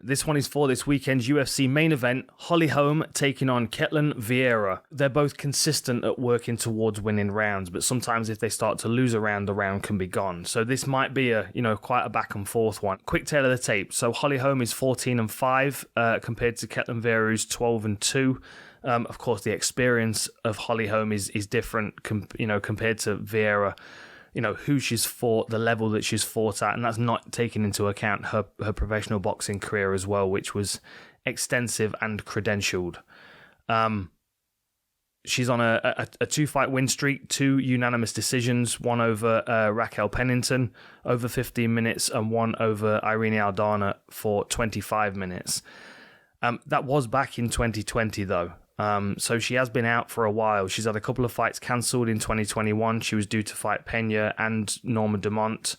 This one is for this weekend's UFC main event, Holly Holm taking on Ketlen Vieira. They're both consistent at working towards winning rounds, but sometimes if they start to lose a round, the round can be gone. So this might be quite a back and forth one. Quick tale of the tape. So Holly Holm is 14-5 compared to Ketlen Vieira, who's 12-2. Of course, the experience of Holly Holm is different, compared to Vieira. Who she's fought, the level that she's fought at, and that's not taking into account her professional boxing career as well, which was extensive and credentialed. She's on a 2-fight win streak, 2 unanimous decisions, one over Raquel Pennington over 15 minutes and one over Irene Aldana for 25 minutes. That was back in 2020 though. So she has been out for a while. She's had a couple of fights cancelled in 2021. She was due to fight Pena and Norma Dumont.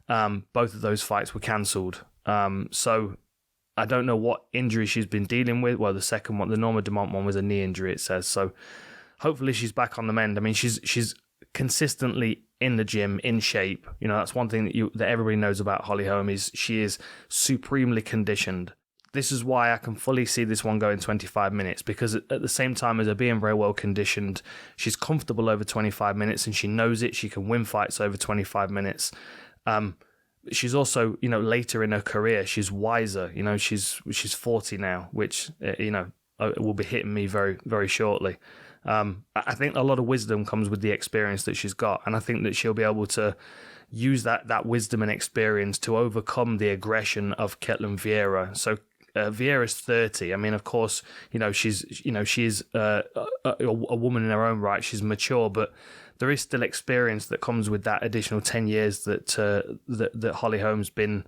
Both of those fights were cancelled. So I don't know what injury she's been dealing with. Well, the second one, the Norma Dumont one, was a knee injury, it says. So hopefully she's back on the mend. I mean, she's consistently in the gym, in shape. That's one thing that everybody knows about Holly Holm is she is supremely conditioned. This is why I can fully see this one going 25 minutes, because at the same time as her being very well conditioned, she's comfortable over 25 minutes and she knows it. She can win fights over 25 minutes. She's also, later in her career, she's wiser. She's 40 now, which, will be hitting me very, very shortly. I think a lot of wisdom comes with the experience that she's got, and I think that she'll be able to use that wisdom and experience to overcome the aggression of Ketlen Vieira. So Vieira's 30. I mean, of course, she's a woman in her own right. She's mature, but there is still experience that comes with that additional 10 years that Holly Holm's been,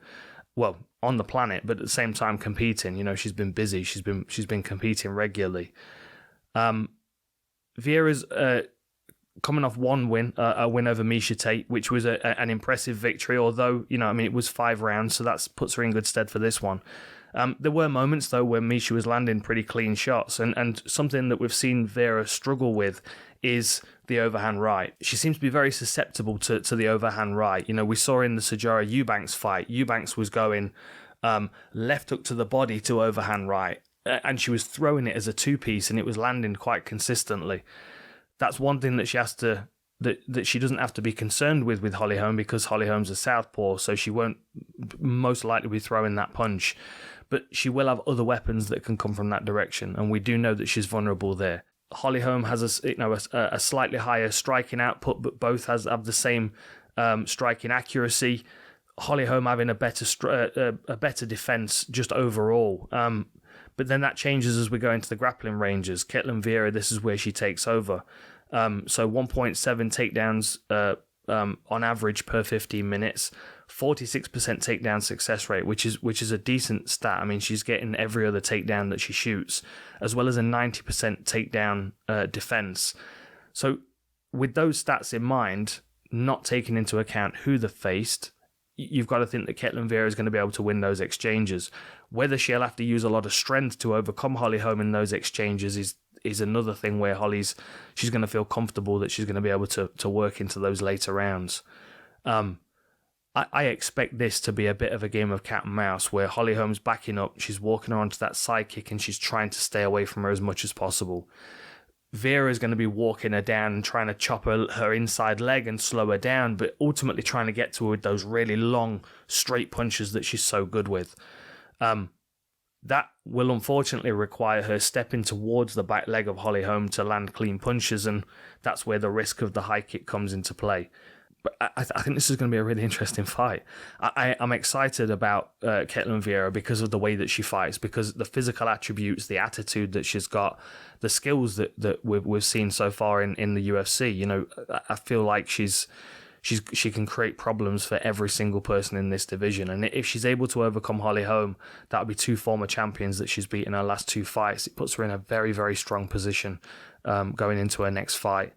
well, on the planet, but at the same time competing. She's been busy. She's been competing regularly. Vieira's coming off one win, a win over Miesha Tate, which was an impressive victory, although, it was 5 rounds, so that puts her in good stead for this one. There were moments, though, where Miesha was landing pretty clean shots, and something that we've seen Vieira struggle with is the overhand right. She seems to be very susceptible to the overhand right. We saw in the Sijara Eubanks fight, Eubanks was going left hook to the body to overhand right, and she was throwing it as a 2-piece, and it was landing quite consistently. That's one thing that she has to that she doesn't have to be concerned with Holly Holm, because Holly Holm's a southpaw, so she won't most likely be throwing that punch. But she will have other weapons that can come from that direction, and we do know that she's vulnerable there. Holly Holm has a slightly higher striking output, but both have the same striking accuracy. Holly Holm having a better defense just overall. But then that changes as we go into the grappling ranges. Ketlen Vieira, this is where she takes over. So 1.7 takedowns on average per 15 minutes, 46% takedown success rate, which is a decent stat. I mean, she's getting every other takedown that she shoots, as well as a 90% takedown defense. So with those stats in mind, not taking into account who they've faced, you've got to think that Ketlen Vieira is going to be able to win those exchanges. Whether she'll have to use a lot of strength to overcome Holly Holm in those exchanges is another thing where she's going to feel comfortable that she's going to be able to work into those later rounds. I expect this to be a bit of a game of cat and mouse, where Holly Holm's backing up, she's walking her onto that side kick, and she's trying to stay away from her as much as possible. Vieira is going to be walking her down and trying to chop her inside leg and slow her down, but ultimately trying to get to her with those really long, straight punches that she's so good with. That will unfortunately require her stepping towards the back leg of Holly Holm to land clean punches, and that's where the risk of the high kick comes into play. But I think this is going to be a really interesting fight. I'm excited about Ketlen Vieira because of the way that she fights, because the physical attributes, the attitude that she's got, the skills that we've seen so far in the UFC. I feel like she can create problems for every single person in this division. And if she's able to overcome Holly Holm, that would be 2 former champions that she's beaten her last 2 fights. It puts her in a very, very strong position going into her next fight.